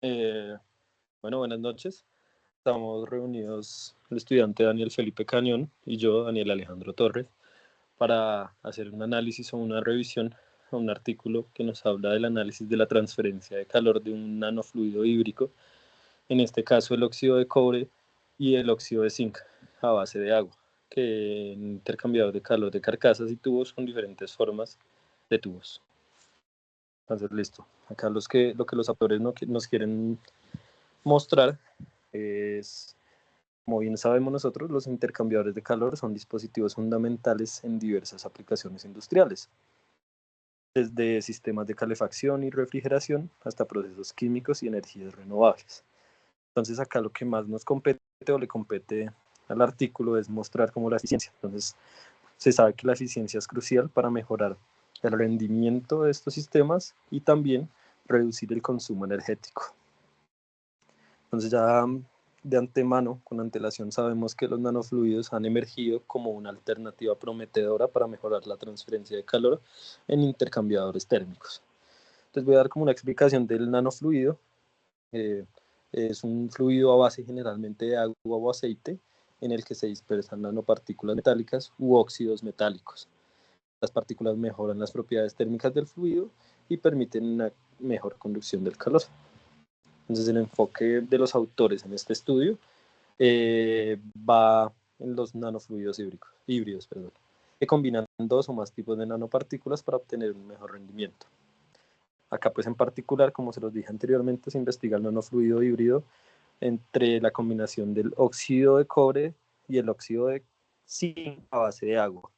Eh, bueno, buenas noches. Estamos reunidos el estudiante Daniel Felipe Cañón y yo, Daniel Alejandro Torres, para hacer un análisis o una revisión a un artículo que nos habla del análisis de la transferencia de calor de un nanofluido híbrido, en este caso el óxido de cobre y el óxido de zinc a base de agua, que en intercambiador de calor de carcasas y tubos con diferentes formas de tubos. Entonces, listo. Acá lo que los autores nos quieren mostrar es, como bien sabemos nosotros, los intercambiadores de calor son dispositivos fundamentales en diversas aplicaciones industriales, desde sistemas de calefacción y refrigeración hasta procesos químicos y energías renovables. Entonces acá lo que más nos compete o le compete al artículo es mostrar cómo la eficiencia. Entonces se sabe que la eficiencia es crucial para mejorar el rendimiento de estos sistemas y también reducir el consumo energético. Entonces ya de antemano, con antelación, sabemos que los nanofluidos han emergido como una alternativa prometedora para mejorar la transferencia de calor en intercambiadores térmicos. Entonces voy a dar como una explicación del nanofluido. Eh, es un fluido a base generalmente de agua o aceite en el que se dispersan nanopartículas metálicas u óxidos metálicos. Las partículas mejoran las propiedades térmicas del fluido y permiten una mejor conducción del calor. Entonces el enfoque de los autores en este estudio va en los nanofluidos híbridos, que combinan dos o más tipos de nanopartículas para obtener un mejor rendimiento. Acá pues en particular, como se los dije anteriormente, se investiga el nanofluido híbrido entre la combinación del óxido de cobre y el óxido de zinc a base de agua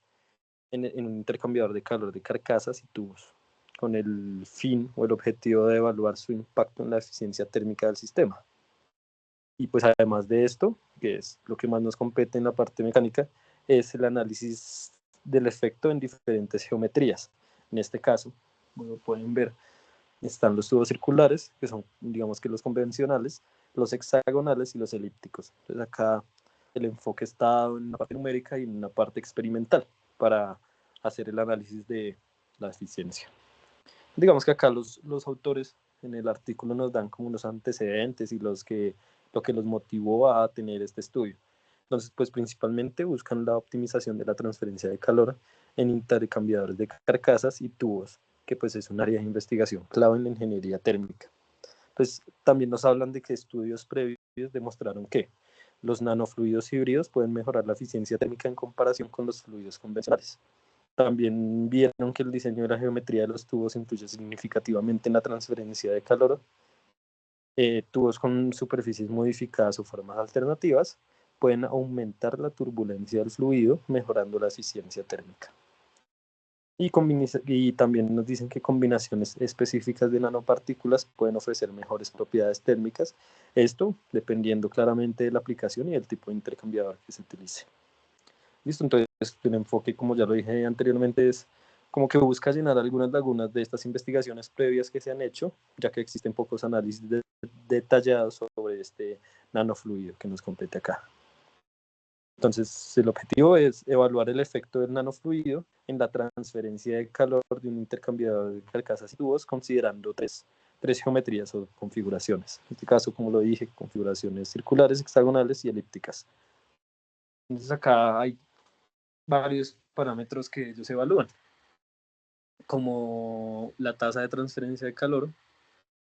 en un intercambiador de calor de carcasas y tubos, con el fin o el objetivo de evaluar su impacto en la eficiencia térmica del sistema. Y pues además de esto, que es lo que más nos compete en la parte mecánica, es el análisis del efecto en diferentes geometrías. En este caso, como pueden ver, están los tubos circulares, que son, digamos que los convencionales, los hexagonales y los elípticos. Entonces acá el enfoque está en una parte numérica y en una parte experimental para hacer el análisis de la eficiencia. Digamos que acá los autores en el artículo nos dan como unos antecedentes y lo que los motivó a tener este estudio. Entonces, pues principalmente buscan la optimización de la transferencia de calor en intercambiadores de carcasas y tubos, que pues es un área de investigación clave en la ingeniería térmica. Pues también nos hablan de que estudios previos demostraron que los nanofluidos híbridos pueden mejorar la eficiencia térmica en comparación con los fluidos convencionales. También vieron que el diseño de la geometría de los tubos influye significativamente en la transferencia de calor. Tubos con superficies modificadas o formas alternativas pueden aumentar la turbulencia del fluido, mejorando la eficiencia térmica. Y también nos dicen que combinaciones específicas de nanopartículas pueden ofrecer mejores propiedades térmicas, esto dependiendo claramente de la aplicación y del tipo de intercambiador que se utilice. Listo, entonces el enfoque, como ya lo dije anteriormente, es como que busca llenar algunas lagunas de estas investigaciones previas que se han hecho, ya que existen pocos análisis detallados sobre este nanofluido que nos compete acá. Entonces, el objetivo es evaluar el efecto del nanofluido en la transferencia de calor de un intercambiador de carcasas y tubos, considerando tres geometrías o configuraciones. En este caso, como lo dije, configuraciones circulares, hexagonales y elípticas. Entonces, acá hay varios parámetros que ellos evalúan, como la tasa de transferencia de calor,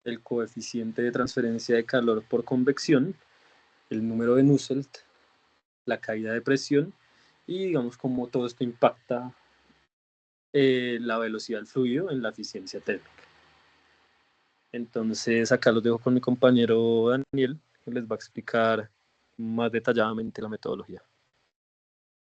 el coeficiente de transferencia de calor por convección, el número de Nusselt, la caída de presión y digamos cómo todo esto impacta la velocidad del fluido en la eficiencia térmica. Entonces acá los dejo con mi compañero Daniel, que les va a explicar más detalladamente la metodología.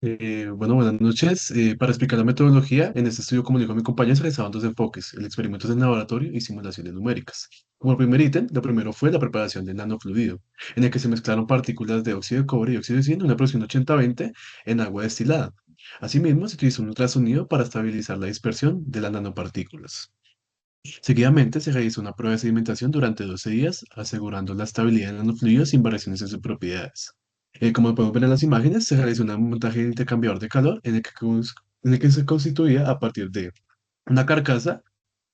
Bueno, buenas noches. Para explicar la metodología, en este estudio, como dijo mi compañero, se realizaban dos enfoques, el experimentos en laboratorio y simulaciones numéricas. Como primer ítem, lo primero fue la preparación del nanofluido, en el que se mezclaron partículas de óxido de cobre y óxido de zinc en una proporción 80-20 en agua destilada. Asimismo, se utilizó un ultrasonido para estabilizar la dispersión de las nanopartículas. Seguidamente, se realizó una prueba de sedimentación durante 12 días, asegurando la estabilidad del nanofluido sin variaciones en sus propiedades. Como podemos ver en las imágenes, se realizó un montaje de intercambiador de calor en el que se constituía a partir de una carcasa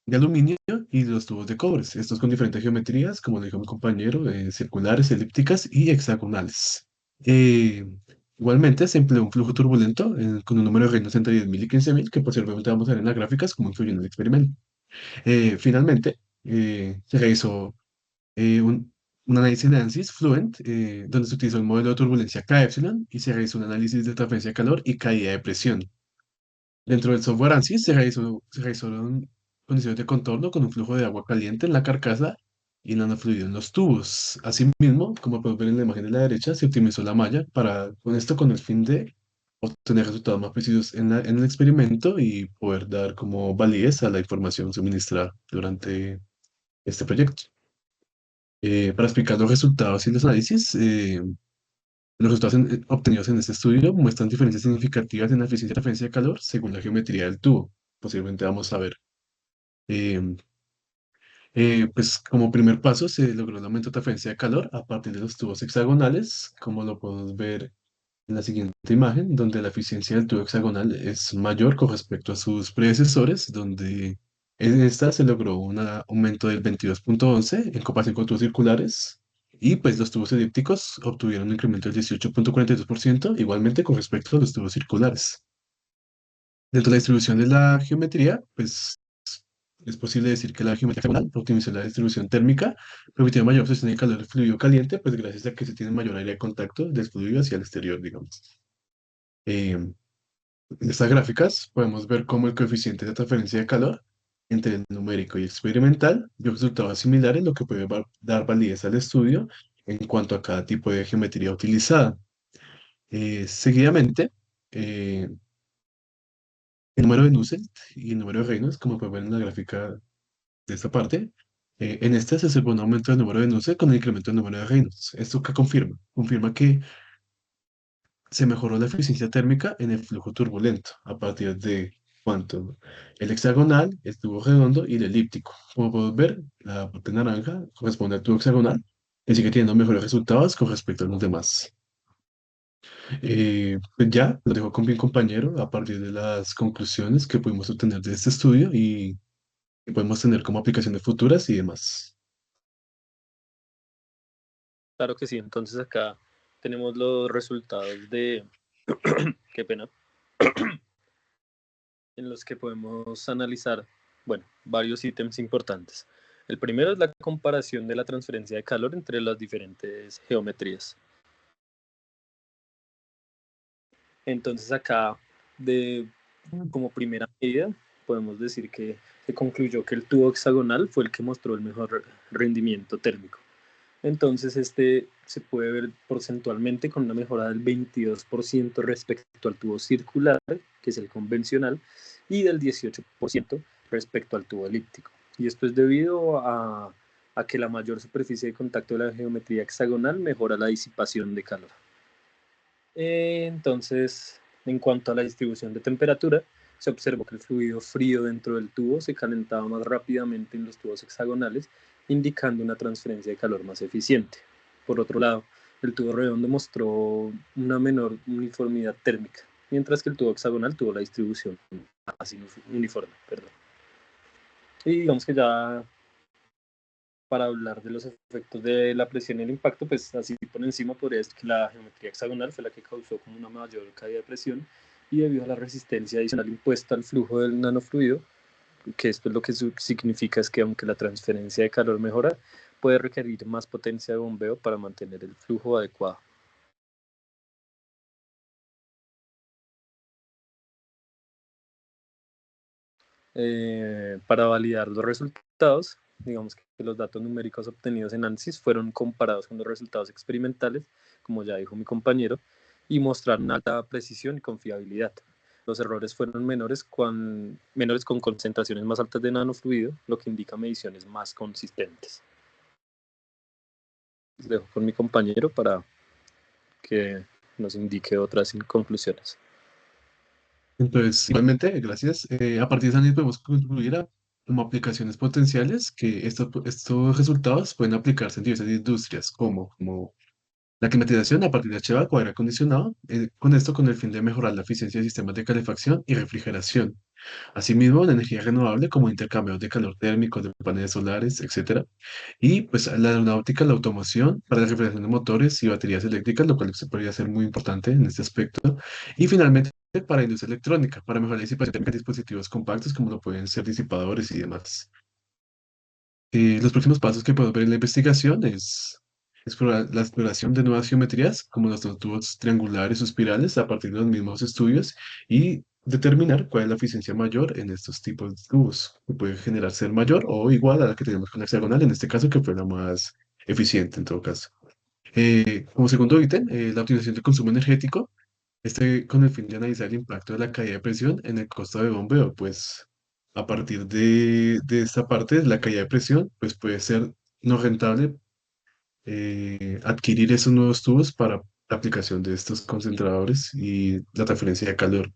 de aluminio y los tubos de cobre. Estos con diferentes geometrías, como lo dijo mi compañero, circulares, elípticas y hexagonales. Eh, Igualmente se empleó un flujo turbulento con un número de reinos entre 10.000 y 15.000, que posteriormente vamos a ver en las gráficas cómo influyó en el experimento. Finalmente, se realizó un análisis de ANSYS Fluent, donde se utilizó el modelo de turbulencia K epsilon y se realizó un análisis de transferencia de calor y caída de presión. Dentro del software ANSYS se realizaron condiciones de contorno con un flujo de agua caliente en la carcasa y nanofluido en los tubos. Asimismo, como podemos ver en la imagen de la derecha, se optimizó la malla con esto con el fin de obtener resultados más precisos en el experimento y poder dar como validez a la información suministrada durante este proyecto. Para explicar los resultados y los análisis, los resultados obtenidos en este estudio muestran diferencias significativas en la eficiencia de transferencia de calor según la geometría del tubo. Posiblemente vamos a ver. Eh, pues como primer paso se logró el aumento de transferencia de calor a partir de los tubos hexagonales, como lo podemos ver en la siguiente imagen, donde la eficiencia del tubo hexagonal es mayor con respecto a sus predecesores, donde en esta se logró un aumento del 22,11 en comparación con tubos circulares, y pues los tubos elípticos obtuvieron un incremento del 18,42%, igualmente con respecto a los tubos circulares. Dentro de la distribución de la geometría, pues es posible decir que la geometría hexagonal optimizó la distribución térmica, permitiendo mayor absorción de calor del fluido caliente, pues gracias a que se tiene mayor área de contacto del fluido hacia el exterior, digamos. En estas gráficas podemos ver cómo el coeficiente de transferencia de calor entre el numérico y experimental dio resultados similares, lo que puede dar validez al estudio en cuanto a cada tipo de geometría utilizada. Seguidamente, eh, el número de Nusselt y el número de Reynolds, como pueden ver en la gráfica de esta parte, en esta se observó un aumento del número de Nusselt con el incremento del número de Reynolds. ¿Esto qué confirma? Confirma que se mejoró la eficiencia térmica en el flujo turbulento a partir de cuánto el hexagonal, el tubo redondo y el elíptico. Como podemos ver, la parte naranja corresponde al tubo hexagonal y sigue teniendo mejores resultados con respecto a los demás. Pues ya lo dejo con mi compañero a partir de las conclusiones que pudimos obtener de este estudio y que podemos tener como aplicaciones futuras y demás. Claro que sí, entonces acá tenemos los resultados de, qué pena, en los que podemos analizar, bueno, varios ítems importantes. El primero es la comparación de la transferencia de calor entre las diferentes geometrías. Entonces acá, como primera medida, podemos decir que se concluyó que el tubo hexagonal fue el que mostró el mejor rendimiento térmico. Entonces este se puede ver porcentualmente con una mejora del 22% respecto al tubo circular, que es el convencional, y del 18% respecto al tubo elíptico. Y esto es debido a que la mayor superficie de contacto de la geometría hexagonal mejora la disipación de calor. Entonces, en cuanto a la distribución de temperatura, se observó que el fluido frío dentro del tubo se calentaba más rápidamente en los tubos hexagonales, indicando una transferencia de calor más eficiente. Por otro lado, el tubo redondo mostró una menor uniformidad térmica, mientras que el tubo hexagonal tuvo la distribución más uniforme. Perdón. Y digamos que ya para hablar de los efectos de la presión y el impacto, pues así por encima podría decir que la geometría hexagonal fue la que causó como una mayor caída de presión y debido a la resistencia adicional impuesta al flujo del nanofluido, que esto es lo que significa es que aunque la transferencia de calor mejora, puede requerir más potencia de bombeo para mantener el flujo adecuado. Para validar los resultados, digamos que los datos numéricos obtenidos en ANSYS fueron comparados con los resultados experimentales, como ya dijo mi compañero, y mostraron alta precisión y confiabilidad. Los errores fueron menores con concentraciones más altas de nanofluido, lo que indica mediciones más consistentes. Les dejo con mi compañero para que nos indique otras conclusiones. Entonces, igualmente, gracias. A partir de ahí podemos concluir como aplicaciones potenciales que estos resultados pueden aplicarse en diversas industrias, como la climatización a partir de HVAC o aire acondicionado, con esto con el fin de mejorar la eficiencia de sistemas de calefacción y refrigeración. Asimismo, la energía renovable como intercambios de calor térmico, de paneles solares, etcétera. Y pues la aeronáutica, la automoción para la refrigeración de motores y baterías eléctricas, lo cual se podría ser muy importante en este aspecto. Y finalmente, para industria electrónica, para mejorar la disipación térmica de dispositivos compactos como lo pueden ser disipadores y demás. Los próximos pasos que podemos ver en la investigación es explorar la exploración de nuevas geometrías, como los tubos triangulares o espirales, a partir de los mismos estudios, y determinar cuál es la eficiencia mayor en estos tipos de tubos, que puede generar ser mayor o igual a la que tenemos con la hexagonal, en este caso, que fue la más eficiente en todo caso. Como segundo ítem, la optimización del consumo energético, este con el fin de analizar el impacto de la caída de presión en el costo de bombeo, pues a partir de esta parte, la caída de presión, pues puede ser no rentable adquirir esos nuevos tubos para la aplicación de estos concentradores y la transferencia de calor.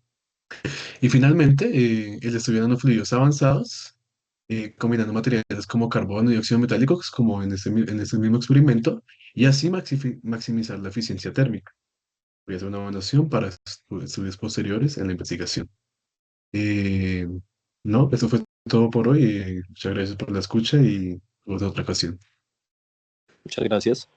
Y finalmente, el estudio de nanofluidos avanzados, combinando materiales como carbono y óxido metálicos, como en este mismo experimento, y así maximizar la eficiencia térmica. Voy a hacer una evaluación para estudios posteriores en la investigación. Eh, no, eso fue todo por hoy. Muchas gracias por la escucha y otra ocasión. Muchas gracias.